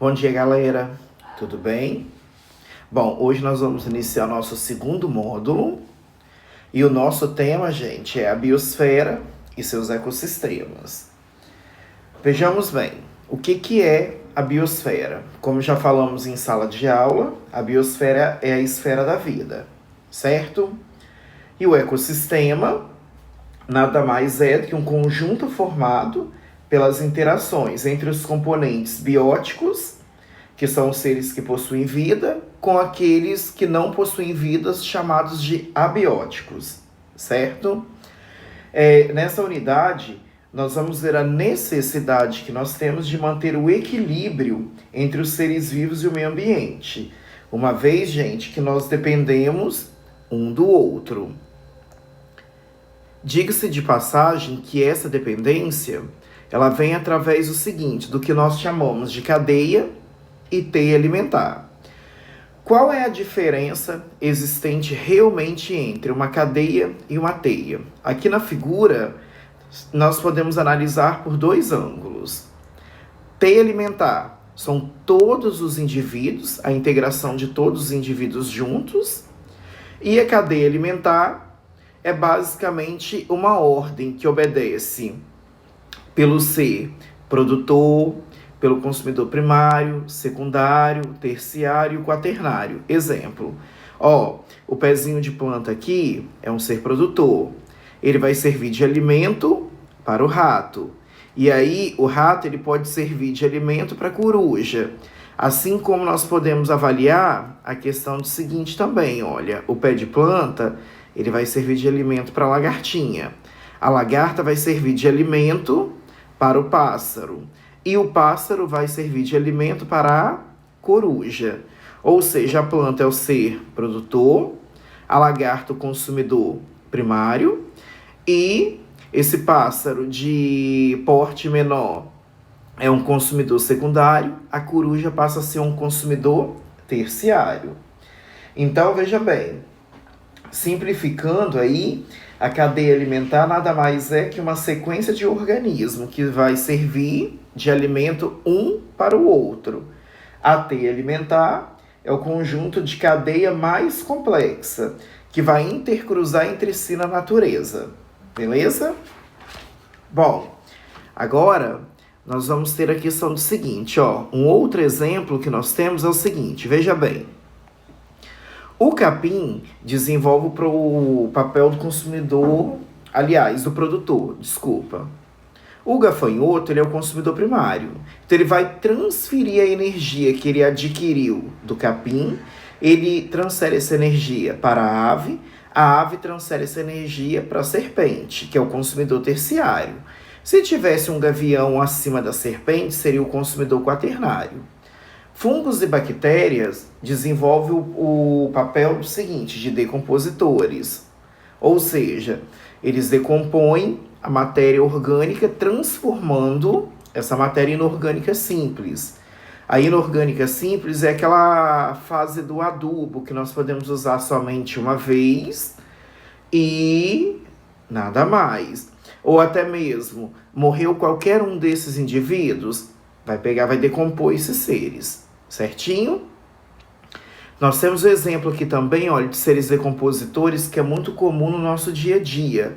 Bom dia, galera. Tudo bem? Bom, hoje nós vamos iniciar nosso segundo módulo e o nosso tema, gente, é a biosfera e seus ecossistemas. Vejamos bem, o que é a biosfera? Como já falamos em sala de aula, a biosfera é a esfera da vida, certo? E o ecossistema nada mais é do que um conjunto formado pelas interações entre os componentes bióticos, que são os seres que possuem vida, com aqueles que não possuem vidas, chamados de abióticos, certo? Nessa unidade, nós vamos ver a necessidade que nós temos de manter o equilíbrio entre os seres vivos e o meio ambiente, uma vez, gente, que nós dependemos um do outro. Diga-se de passagem que essa dependência, ela vem através do seguinte, do que nós chamamos de cadeia e teia alimentar. Qual é a diferença existente realmente entre uma cadeia e uma teia? Aqui na figura, nós podemos analisar por dois ângulos. Teia alimentar são todos os indivíduos, a integração de todos os indivíduos juntos, e a cadeia alimentar é basicamente uma ordem que obedece pelo ser produtor, pelo consumidor primário, secundário, terciário e quaternário. Exemplo, o pezinho de planta aqui é um ser produtor. Ele vai servir de alimento para o rato. E aí, o rato ele pode servir de alimento para a coruja. Assim como nós podemos avaliar a questão do seguinte também, olha, o pé de planta, ele vai servir de alimento para a lagartinha. A lagarta vai servir de alimento para o pássaro. E o pássaro vai servir de alimento para a coruja. Ou seja, a planta é o ser produtor, a lagarta o consumidor primário, e esse pássaro de porte menor é um consumidor secundário, a coruja passa a ser um consumidor terciário. Então, veja bem, simplificando aí, a cadeia alimentar nada mais é que uma sequência de organismos que vai servir de alimento um para o outro. A teia alimentar é o conjunto de cadeia mais complexa, que vai intercruzar entre si na natureza. Beleza? Bom, agora nós vamos ter a questão do seguinte, um outro exemplo que nós temos é o seguinte, veja bem. O capim desenvolve o papel do consumidor, aliás, do produtor, desculpa. O gafanhoto, ele é o consumidor primário. Então, ele vai transferir a energia que ele adquiriu do capim, ele transfere essa energia para a ave transfere essa energia para a serpente, que é o consumidor terciário. Se tivesse um gavião acima da serpente, seria o consumidor quaternário. Fungos e bactérias desenvolvem o papel seguinte, de decompositores. Ou seja, eles decompõem a matéria orgânica, transformando essa matéria inorgânica simples. A inorgânica simples é aquela fase do adubo que nós podemos usar somente uma vez e nada mais. Ou até mesmo, morreu qualquer um desses indivíduos, vai decompor esses seres. Certinho? Nós temos um exemplo aqui também, olha, de seres decompositores que é muito comum no nosso dia a dia.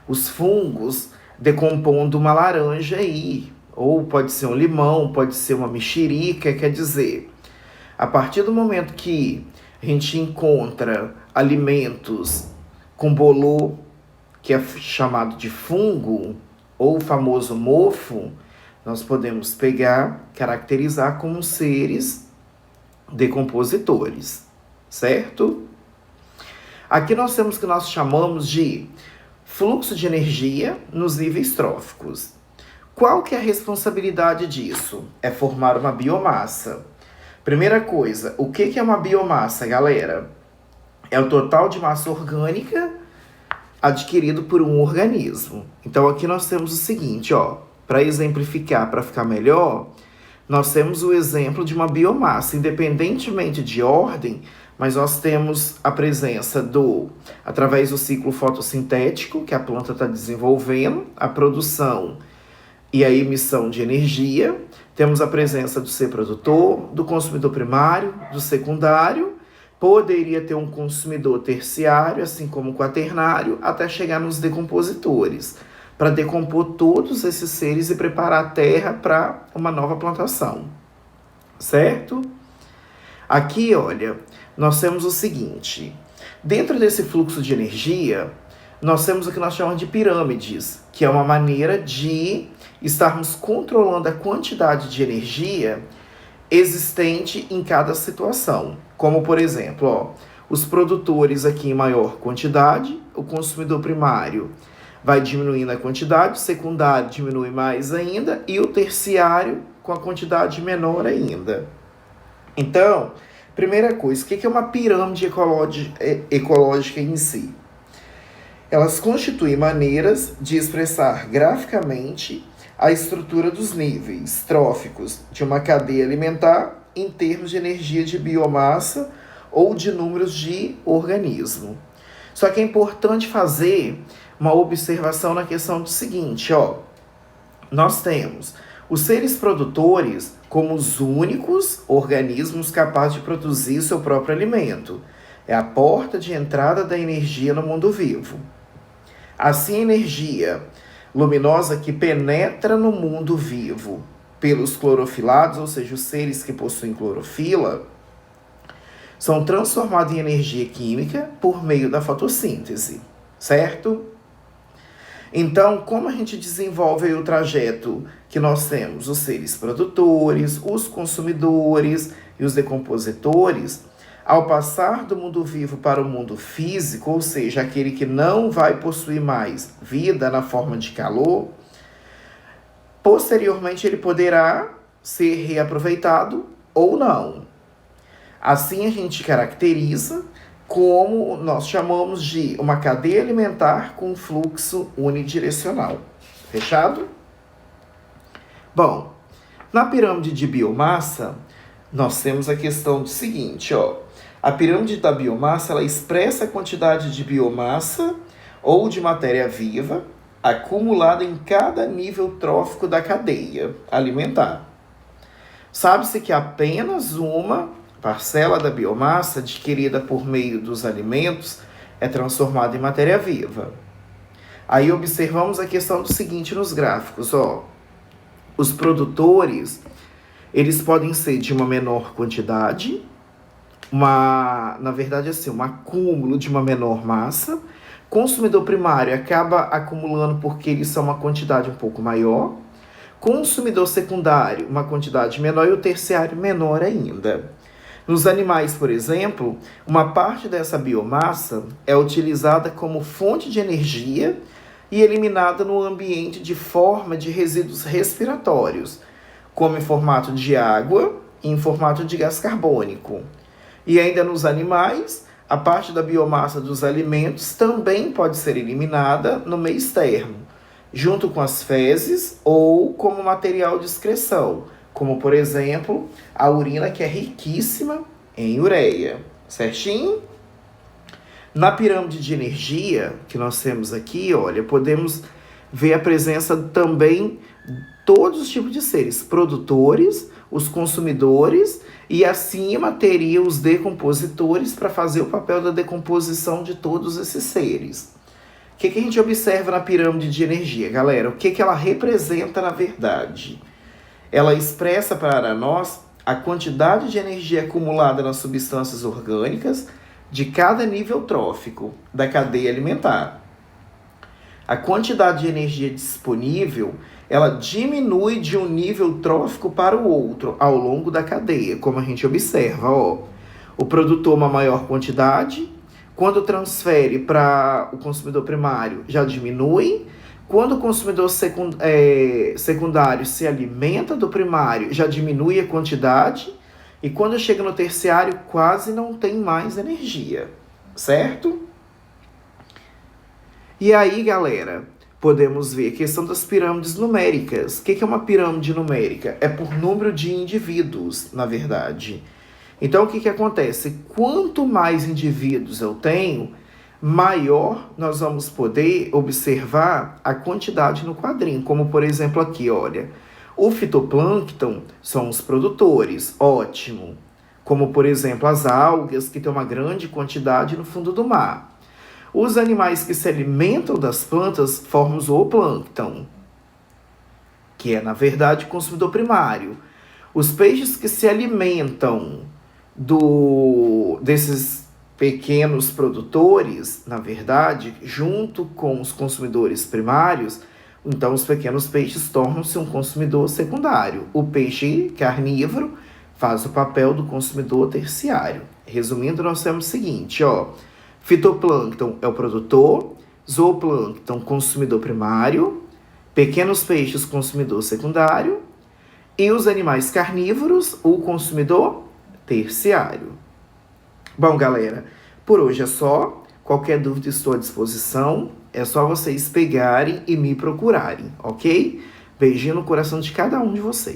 Os fungos decompondo uma laranja aí, ou pode ser um limão, pode ser uma mexerica, quer dizer, a partir do momento que a gente encontra alimentos com bolor, que é chamado de fungo, ou o famoso mofo, nós podemos pegar, caracterizar como seres decompositores, certo? Aqui nós temos o que nós chamamos de fluxo de energia nos níveis tróficos. Qual que é a responsabilidade disso? É formar uma biomassa. Primeira coisa, o que é uma biomassa, galera? É o total de massa orgânica adquirido por um organismo. Então aqui nós temos o seguinte, para exemplificar, para ficar melhor, nós temos o exemplo de uma biomassa, independentemente de ordem, mas nós temos a presença através do ciclo fotossintético, que a planta está desenvolvendo, a produção e a emissão de energia, temos a presença do ser produtor, do consumidor primário, do secundário, poderia ter um consumidor terciário, assim como quaternário, até chegar nos decompositores, para decompor todos esses seres e preparar a terra para uma nova plantação, certo? Aqui, olha, nós temos o seguinte, dentro desse fluxo de energia, nós temos o que nós chamamos de pirâmides, que é uma maneira de estarmos controlando a quantidade de energia existente em cada situação. Como, por exemplo, ó, os produtores aqui em maior quantidade, o consumidor primário vai diminuindo a quantidade, o secundário diminui mais ainda e o terciário com a quantidade menor ainda. Então, primeira coisa, o que é uma pirâmide ecológica em si? Elas constituem maneiras de expressar graficamente a estrutura dos níveis tróficos de uma cadeia alimentar em termos de energia de biomassa ou de números de organismo. Só que é importante fazer uma observação na questão do seguinte, ó. Nós temos os seres produtores como os únicos organismos capazes de produzir seu próprio alimento. É a porta de entrada da energia no mundo vivo. Assim, a energia luminosa que penetra no mundo vivo pelos clorofilados, ou seja, os seres que possuem clorofila, são transformados em energia química por meio da fotossíntese, certo? Então, como a gente desenvolve o trajeto que nós temos? Os seres produtores, os consumidores e os decompositores, ao passar do mundo vivo para o mundo físico, ou seja, aquele que não vai possuir mais vida na forma de calor, posteriormente ele poderá ser reaproveitado ou não. Assim a gente caracteriza como nós chamamos de uma cadeia alimentar com fluxo unidirecional. Fechado? Bom, na pirâmide de biomassa, nós temos a questão do seguinte, ó. A pirâmide da biomassa, ela expressa a quantidade de biomassa ou de matéria viva acumulada em cada nível trófico da cadeia alimentar. Sabe-se que apenas uma parcela da biomassa adquirida por meio dos alimentos é transformada em matéria viva. Aí observamos a questão do seguinte nos gráficos, ó. Os produtores, eles podem ser de uma menor quantidade, na verdade assim, um acúmulo de uma menor massa. Consumidor primário acaba acumulando porque eles são uma quantidade um pouco maior. Consumidor secundário, uma quantidade menor, e o terciário menor ainda. Nos animais, por exemplo, uma parte dessa biomassa é utilizada como fonte de energia e eliminada no ambiente de forma de resíduos respiratórios, como em formato de água e em formato de gás carbônico. E ainda nos animais, a parte da biomassa dos alimentos também pode ser eliminada no meio externo, junto com as fezes ou como material de excreção, como, por exemplo, a urina, que é riquíssima em ureia. Certinho? Na pirâmide de energia que nós temos aqui, olha, podemos ver a presença também de todos os tipos de seres, produtores, os consumidores, e acima teria os decompositores para fazer o papel da decomposição de todos esses seres. O que a gente observa na pirâmide de energia, galera? O que ela representa na verdade? Ela expressa para nós a quantidade de energia acumulada nas substâncias orgânicas de cada nível trófico da cadeia alimentar. A quantidade de energia disponível, ela diminui de um nível trófico para o outro ao longo da cadeia, como a gente observa, ó. O produtor uma maior quantidade, quando transfere para o consumidor primário já diminui, quando o consumidor secundário se alimenta do primário já diminui a quantidade, e quando chega no terciário quase não tem mais energia, certo? E aí, galera, podemos ver a questão das pirâmides numéricas. O que é uma pirâmide numérica? É por número de indivíduos, na verdade. Então, o que acontece? Quanto mais indivíduos eu tenho, maior nós vamos poder observar a quantidade no quadrinho. Como, por exemplo, aqui, olha. O fitoplâncton são os produtores, ótimo. Como, por exemplo, as algas, que tem uma grande quantidade no fundo do mar. Os animais que se alimentam das plantas formam o zooplâncton, que é, na verdade, o consumidor primário. Os peixes que se alimentam desses pequenos produtores, na verdade, junto com os consumidores primários, então os pequenos peixes tornam-se um consumidor secundário. O peixe carnívoro faz o papel do consumidor terciário. Resumindo, nós temos o seguinte, ó. Fitoplâncton é o produtor, zooplâncton, consumidor primário, pequenos peixes, consumidor secundário, e os animais carnívoros, o consumidor terciário. Bom, galera, por hoje é só. Qualquer dúvida estou à disposição. É só vocês pegarem e me procurarem, ok? Beijinho no coração de cada um de vocês.